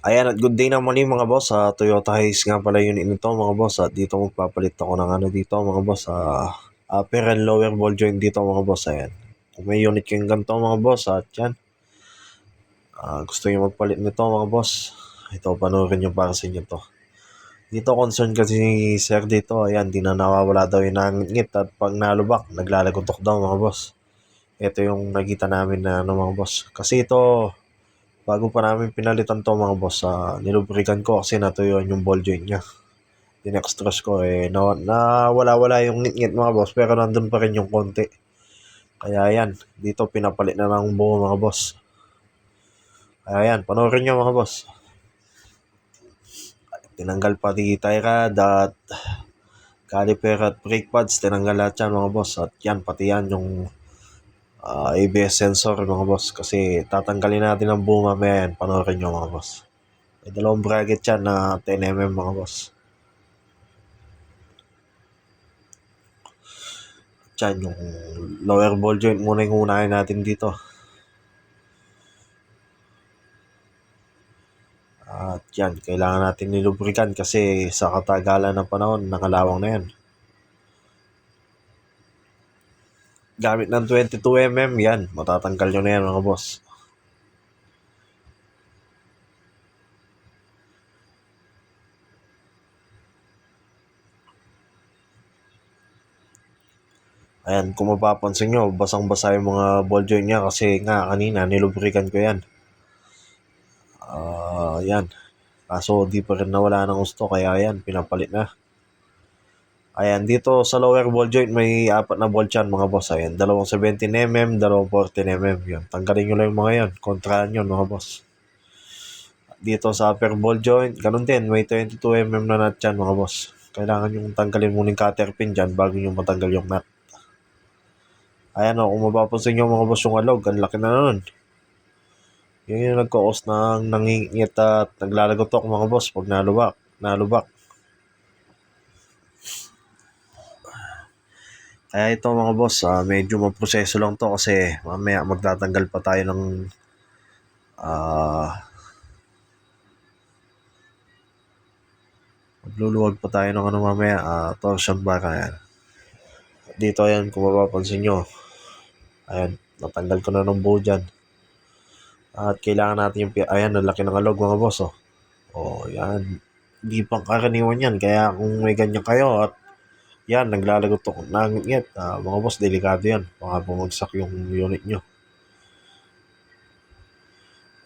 Ayan at good day na muli mga boss, sa Toyota Hiace nga pala unit nito mga boss, at dito magpapalit ako ng dito mga boss, upper and lower ball joint dito mga boss. Ayan, kung may unit yung ganito mga boss at yan, gusto nyo magpalit nito mga boss, ito panoorin nyo para sa inyo to. Dito concern kasi ni sir dito, ayan, di na nawawala daw yung nangingit at pag nalubak naglalagotok daw mga boss. Ito yung nakita namin na mga boss, kasi ito bago pa namin pinalitan to mga boss, nilubrikan ko kasi natuyuan yung ball joint niya. Dinextrose ko wala yung ngit-ngit mga boss, pero nandun pa rin yung konti. Kaya yan, dito pinapalit na ng buo mga boss. Kaya yan, panoorin nyo mga boss. Tinanggal pati tie rod at caliper at brake pads, tinanggal lahat yan mga boss. At yan, pati yan yung ABS sensor mga boss, kasi tatanggalin natin ang buo mamaya yan. Panoorin nyo mga boss. May dalawang bracket yan na 10mm mga boss. Diyan yung lower ball joint muna yung unahin natin dito. At yan, kailangan natin nilubrikan kasi sa katagalan ng panahon, nangalawang na yan. Gamit ng 22mm yan, matatanggal nyo na yan mga boss. Ayan, kung mapapansin nyo, basang-basa yung mga ball joint niya kasi nga kanina nilubrikan ko yan. Yan. Kaso di pa rin nawala ng gusto, kaya yan, pinapalit na. Ayan, dito sa lower ball joint may apat na bolt yan mga boss. Ayan, dalawang 17mm, dalawang 14mm. Yan, tanggalin nyo lang yung mga yan. Kontrahan yun mga boss. Dito sa upper ball joint, ganun din, may 22mm na nut yan mga boss. Kailangan yung tanggalin muna yung cutter pin dyan bago nyo matanggal yung nut. Ayan o, kung mapapansin nyo mga boss yung alog, ang laki na nun. Yun yung nagkakos ng nangingit at naglalagotok mga boss pag nalubak. Kaya ito mga boss, medyo maproseso lang to kasi mamaya magtatanggal pa tayo ng magluluwag pa tayo ng mamaya, torsion bar. Ayan. Dito ayan, kung mapapansin nyo, ayan, natanggal ko na ng buo dyan. At kailangan natin yung, ayan, nalaki ng alog mga boss. Yan, di pang karaniwan yan, kaya kung may ganyan kayo at yan, naglalagotok nangingit, mga boss, delikado yan, baka bumagsak yung unit nyo.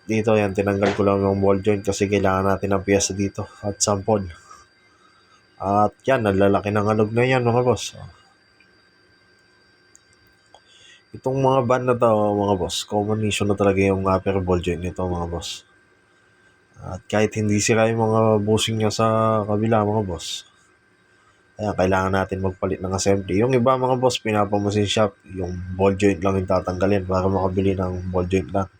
Dito yan, tinanggal ko lang yung ball joint kasi kailangan natin ng piyesa dito at sample. At yan, nalalaki ng alog na yan mga boss. Itong mga band na to mga boss, common issue na talaga yung upper ball joint nito mga boss. At kahit hindi sila yung mga bushing niya sa kabila mga boss, kaya kailangan natin magpalit ng assembly. Yung iba mga boss, pinapamasin shop, yung ball joint lang yung tatanggalin para makabili ng ball joint lang.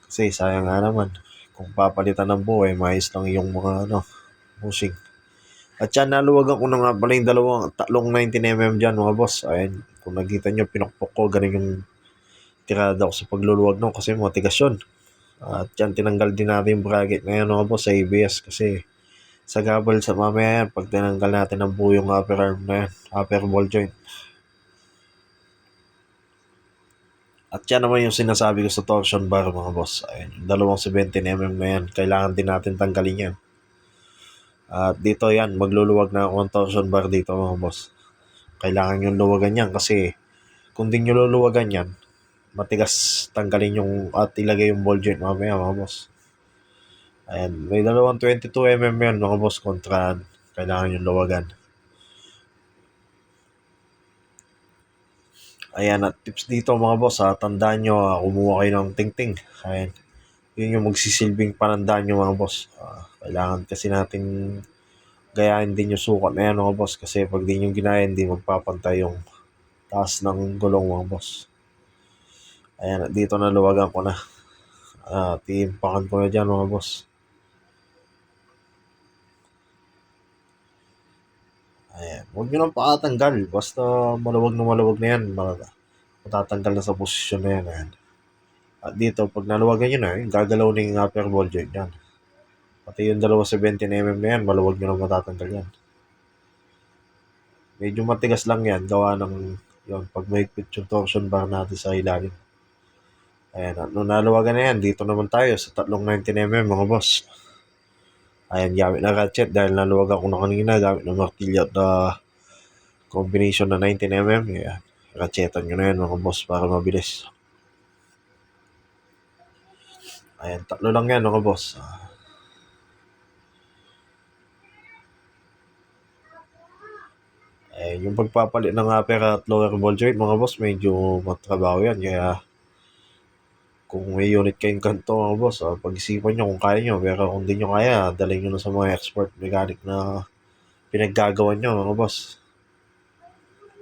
Kasi sayang nga naman, kung papalitan ng buo, mais lang yung mga bushing. At yan, naluwagan ko na nga pala yung tatlong 19mm dyan mga boss. Ayan, kung nakita nyo, pinokpok ko, ganun yung tirada ko sa pagluluwag no, kasi matigas yun. At yan, tinanggal din natin yung bracket na yan mga boss sa ABS kasi sa gabal sa mamaya yan, pag tinanggal natin ang buo yung upper arm na yan, upper ball joint. At yan naman yung sinasabi ko sa torsion bar mga boss. Ayan, yung dalawang 17mm na yan, kailangan din natin tanggalin yan. At dito yan, magluluwag na ako ng torsion bar dito mga boss. Kailangan yung luwagan yan kasi kung di nyo luluwagan yan, matigas tanggalin yung at ilagay yung ball joint mamaya mga boss. Ayan, may dalawang 22mm yan mga boss, kontra kailangan yung luwagan. Ayan, at tips dito mga boss, tandaan nyo, kumuha kayo ng tingting. Ayan, yun yung magsisilbing panandaan nyo mga boss. Kailangan kasi natin gayahin din yung sukat na yan mga boss, kasi pag di nyo ginaya, hindi magpapantay yung taas ng gulong mga boss. Ayan, at dito na luwagan ko na. Tiimpakan ko na dyan mga boss. Ayan, huwag nyo lang pakatanggal, basta maluwag na yan, matatanggal na sa posisyon na yan. Ayan. At dito, pag naluwagan nyo na, gagalaw na yung upper ball joint yan. Pati yung dalawa 17mm na yan, maluwag nyo na matatanggal yan. Medyo matigas lang yan, gawa ng yun, pag mahigpit yung torsion bar natin sa ilalim. Ayan, at nung naluwagan na yan, dito naman tayo sa tatlong 19mm mga boss. Ayan, gamit na ratchet dahil naluwagan ko na kanina, gamit ng martilyo at combination na 19mm. Ayan, ratchetan nyo na yan mga boss para mabilis. Ayan, tatlo lang yan mga boss. Yung pagpapalit ng upper at lower ball joint mga boss, medyo matrabaho yan. Kaya kung may unit kayong kanto mga boss, pag-isipan nyo kung kaya nyo. Pero kung di nyo kaya, dalhin nyo na sa mga expert mechanic na pinaggagawan nyo mga boss.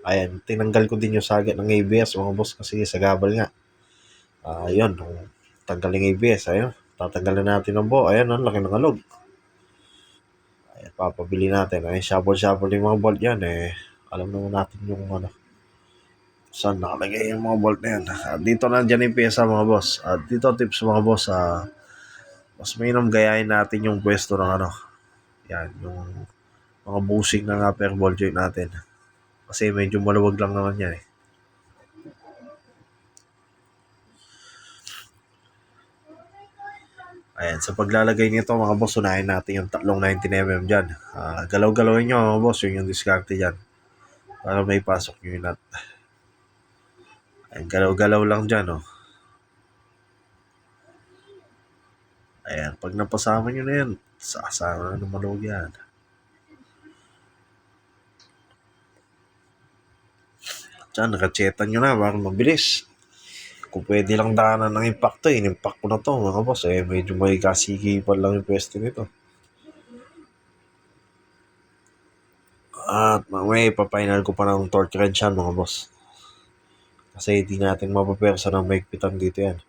Ayan, tinanggal ko din yung sagat ng ABS mga boss kasi sa gabal nga. Ayun, tanggal ng ABS, ayun. Tatanggalin natin ng buo. Ayan, laki ng alog. Ayan, papabili natin. Ayun, shuffle yung mga bolt yan alam naman natin yung saan nakalagay yung mga bolt na yan. Dito nandiyan yung pyesa mga boss. Dito tips mga boss, mas mainam gayahin natin yung pwesto ng yan, yung mga bushing ng upper ball joint natin. Kasi medyo maluwag lang naman yan Ayan, sa paglalagay nito mga boss, unahin natin yung tatlong 19mm dyan. Galaw-galawin nyo mga boss, yun yung diskarte dyan. Para may pasok nyo yung nut. Ayan, galaw-galaw lang dyan, Ayan, pag napasama nyo na yan, sasama na ng maluwag yan. Diyan, nakachetan nyo na para mabilis. Kung pwede lang daanan ng impacto, in-impact ko na to mga boss. Medyo may kasikipan lang yung pwesto nito. At mamaya ipapinal ko pa ng torque wrench yan mga boss. Kasi hindi natin mapapersa ng maigpitan dito yan.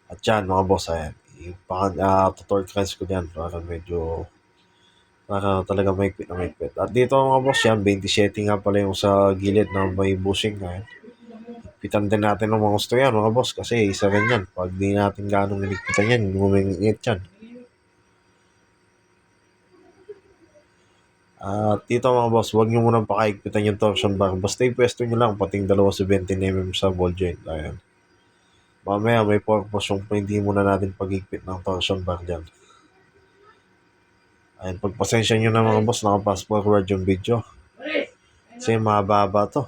At yan mga boss, ayan. Torque wrench ko dyan para talaga maigpit na maigpit. At dito mga boss yan, 27 nga pala yung sa gilid na may bushing na yan. Pitan din natin ng mga gusto yan mga boss kasi isa rin yan. Pag di natin ganong inigpitan yan, ngumingit yan. At dito mga boss, huwag nyo munang pakaigpitan yung torsion bar. Basta ipwesto nyo lang pating dalawa 17mm sa ball joint. Ayan. Mamaya may purpose yung hindi muna natin pag-igpit ng torsion bar dyan. Ayan, pagpasensya nyo na mga boss, nakapass forward yung video. Kasi mahaba to.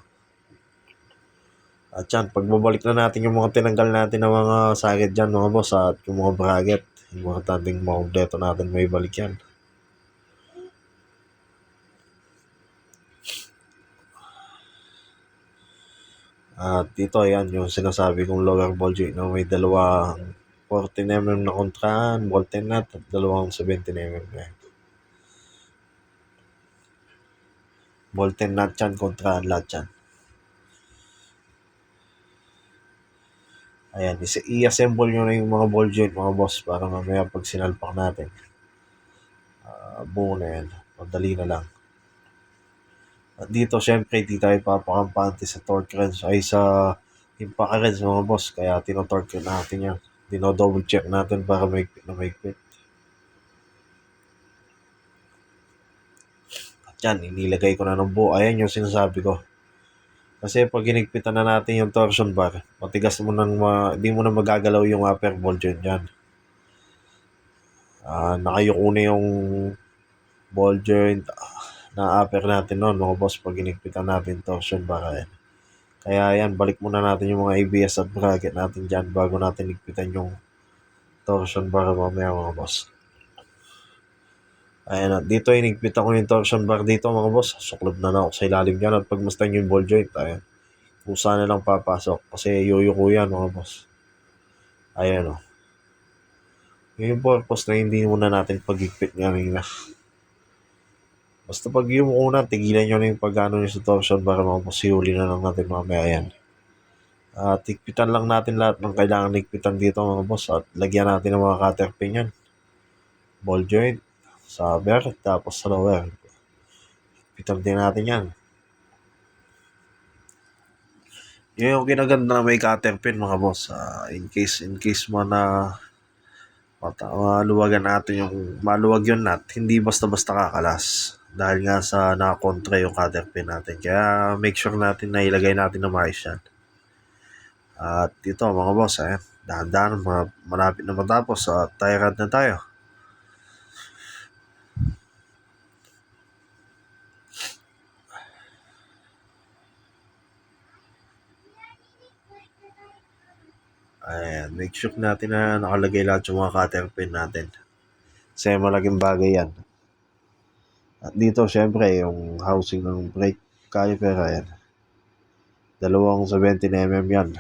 At yan, pagbabalik na natin yung mga tinanggal natin ng mga sakit dyan mga boss at yung mga bracket, yung mga tanding makumpleto natin may balik yan. At dito yan yung sinasabi kong lower ball joint na may dalawang 14mm na kontrahan, bolt and nut at dalawang 17mm na yan. Bolt and nut yan, kontrahan lahat yan. Ayan, i-assemble nyo na yung mga ball joint mga boss para mamaya pag sinalpak natin. Buo na yan. Madali na lang. At dito, syempre, di tayo papakampante sa torque wrench ay sa impact wrench mga boss. Kaya tinotorque natin yan. Dino-double check natin para maigpit na maigpit. At yan, inilagay ko na ng buo. Ayan yung sinasabi ko. Kasi pag ginigpitan na natin yung torsion bar, matigas mo nang di mo na magagalaw yung upper ball joint dyan. Nakayuko na yung ball joint na upper natin noon mga boss pag ginigpitan natin torsion bar. Ayan. Kaya yan, balik muna natin yung mga ABS at bracket natin dyan bago natin igpitan yung torsion bar mamaya mga boss. Ayan, at dito inigpitan ko yung torsion bar dito mga boss. Suklob na ako sa ilalim dyan at pagmastan yung ball joint. Ayan. Kusa na lang papasok kasi yuyuko yan mga boss. Ayan o. Yung purpose na hindi muna natin pag-igpit kanina. Basta pag yung una, tigilan nyo na yung pag-ano yung sa torsion para makapasihuli na lang natin mamaya yan. Tikpitan lang natin lahat ng kailangan ikpitan dito mga boss at lagyan natin ng mga cutter pin yan. Ball joint, saber, tapos sa lower. Ikpitan din natin yan. Yun yung kinaganda na may cutter pin mga boss. In case mo na maluwagan natin maluwag yung nut, hindi basta-basta kakalas. Dahil nga sa nakakontra yung cutter pin natin. Kaya make sure natin na ilagay natin na maayos yan. At dito mga boss, dahan-dahan, malapit na matapos. Tie rod na tayo. Ayan, make sure natin na nakalagay lahat yung mga cutter pin natin. Kasi malaking bagay yan. At dito, syempre, yung housing ng brake caliper, ayan. Dalawang 17mm yan.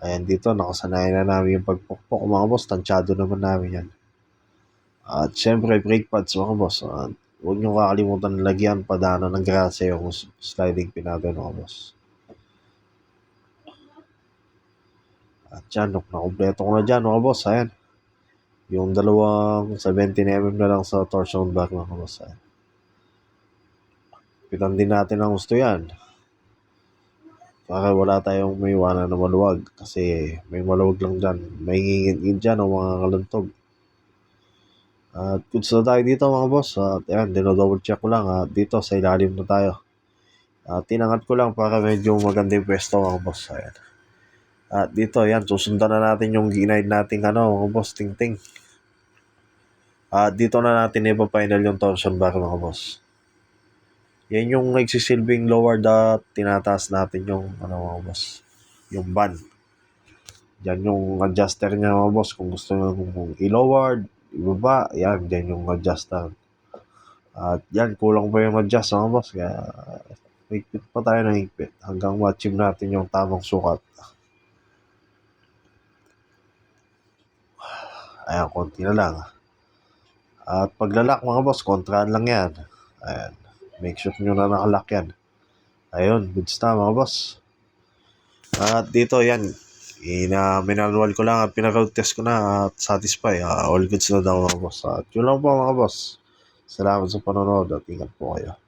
Ayan, dito, nakasanayan na namin yung pagpukpok, mga boss. Tansyado naman namin yan. At syempre, brake pads, mga boss. Huwag nyo kakalimutan lagyan padana ng grasa yung sliding pin natin, mga boss. At yan, nakumpleto ko na dyan, mga boss. Ayan. Yung dalawang 17mm na lang sa torsion bar, mga boss. Ayan. Pitan din natin ang gusto yan. Para wala tayong may iwanan na maluwag. Kasi may maluwag lang dyan. May ngingin dyan o mga kalantog. At goods na tayo dito, mga boss. At yan, dinodouble check ko lang. At dito sa ilalim na tayo. At tinangat ko lang para medyo maganda yung pwesto, mga boss. Ayan. At dito, yan, susundan na natin yung ginaid nating mga boss, ting-ting. At dito na natin ipa-final yung torsion bar, mga boss. Yan yung nagsisilbing lower dot, tinataas natin yung, mga boss, yung band. Yan yung adjuster niya, mga boss. Kung gusto nyo i-lower, ibaba, yan, yan yung adjuster. At yan, kulang pa yung adjust, mga boss. Kaya, higpit pa tayo ng higpit hanggang ma-achieve natin yung tamang sukat. Ayan, konti na lang. At paglalak, mga boss, kontraan lang yan. Ayan, make sure nyo na nakalak yan. Ayun, goods na, mga boss. At dito, yan, minanual ko lang at pinag-road test ko na at satisfy. All goods na daw, mga boss. At yun lang po, mga boss. Salamat sa panonood at ingat po kayo.